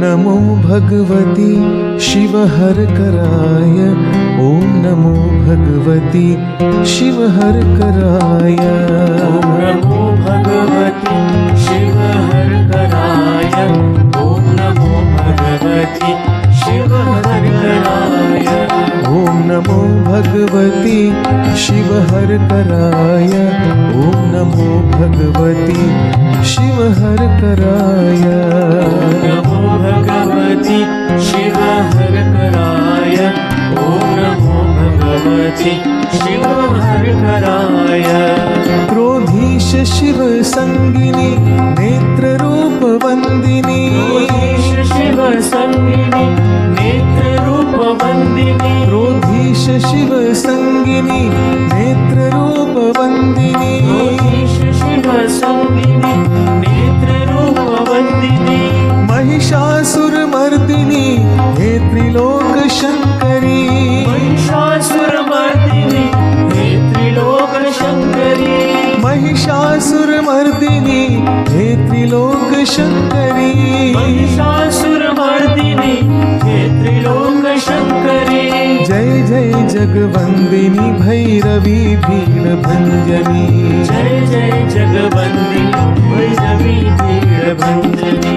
नमो भगवती शिवहरकराय। ॐ नमो भगवती शिवहरकराय। ॐ नमो भगवती शिवहरकराय। ॐ नमो भगवती शिवहरकराय। ॐ नमो भगवती शिवहरकराय। ॐ नमो भगवती शिवहरकराय। नमो भगवती शिवहरकराय। ॐ नमो भगवती शिवहरकराय। क्रोधीश शिव संगिनी नेत्ररूप वंदिनी। क्रोधीश शिव संगिनी नेत्ररूप वंदिनी। क्रोधीश शिव संगिनी नेत्ररूप वंदिनी। क्रोधीश शिव संगिनी नेत्ररूप वंदिनी। महिषासुरमर्दिनी हे त्रिलोक शंकरी। महिषासुरमर्दिनी हे त्रिलोक शंकरी। महिषासुरमर्दिनी हे त्रिलोक शंकरी। महिषासुरमर्दिनी हे त्रिलोक शंकरी। जय जय जगवंदिनी भैरवी भीड़ भंजनी। जय जय जगवंदिनी भैरवी भीड़ भंजनी।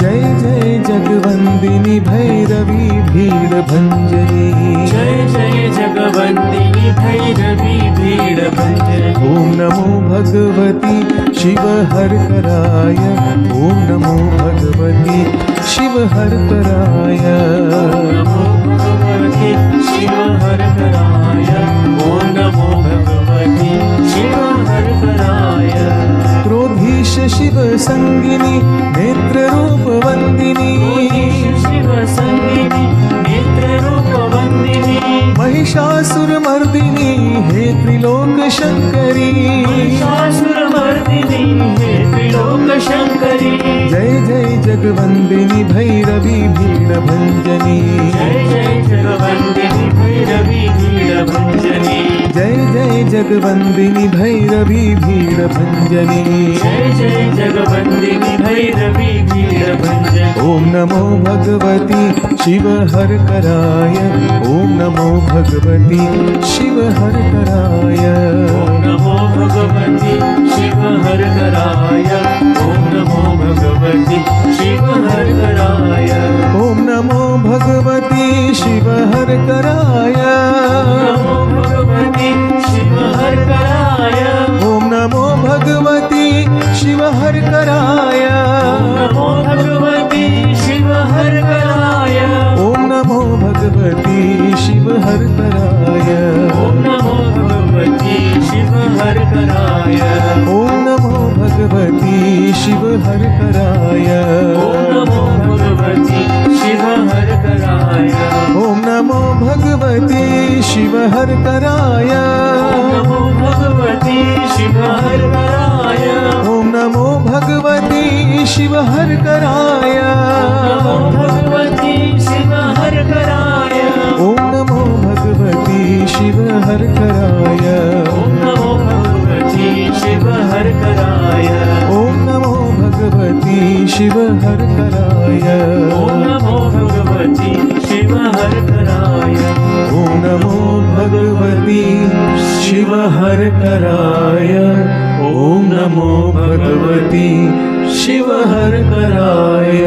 जय जय जगवंदिनी भैरवी भीड़ भंजनी। जय जय जगवंदिनी भैरवी भीड़ भंजनी। ॐ नमो भगवती शिवहरकराय। ॐ नमो भगवती शिवहरकराय। नमो भगवती शिवहरकराय। ॐ नमो भगवती शिवहरकराय। क्रोधीश शिव संगिनी नेत्ररूप वंदिनी। शिव संगिनी नेत्ररूप वंदिनी। महिषासुरमर्दिनी हे त्रिलोक शंकरी। महिषासुरमर्दिनी हे त्रिलोक शंकरी। जय जय जगवंदिनी भैरवी भीड़ भंजनी। जय जय जगवंदिनी भैरवी भीड़ भंजनी। जय जय जगवंदिनी भैरवी भीड़ भंजनी। जय जय जगवंदिनी भैरवी भीड़ भंजनी। ॐ नमो भगवती शिवहरकराय। ॐ नमो भगवती शिवहरकराय। ॐ नमो भगवती शिवहरकराय। ॐ नमो भगवती शिवहरकराय। ॐ नमो भगवती शिवहरकराय। नमो भगवती शिवहरकराय। ॐ नमो भगवती शिवहरकराय। नमो भगवती शिवहरकराय। ॐ नमो भगवती शिवहरकराय। ॐ नमो भगवती शिवहरकराय। ॐ नमो भगवती शिवहरकराय। ॐ नमो भगवती शिवहरकराय। ॐ नमो भगवती शिवहरकराय। नमो भगवती शिवहरकराय। ॐ नमो भगवती शिवहरकराय। नमो भगवती शिवहरकराय। ॐ नमो भगवती शिवहरकराय। ॐ नमो भगवती शिवहरकराय। ॐ नमो भगवती शिवहरकराय। ॐ नमो भगवती शिवहरकराय। ॐ नमो भगवती शिवहरकराय। ॐ नमो भगवती शिवहरकराय।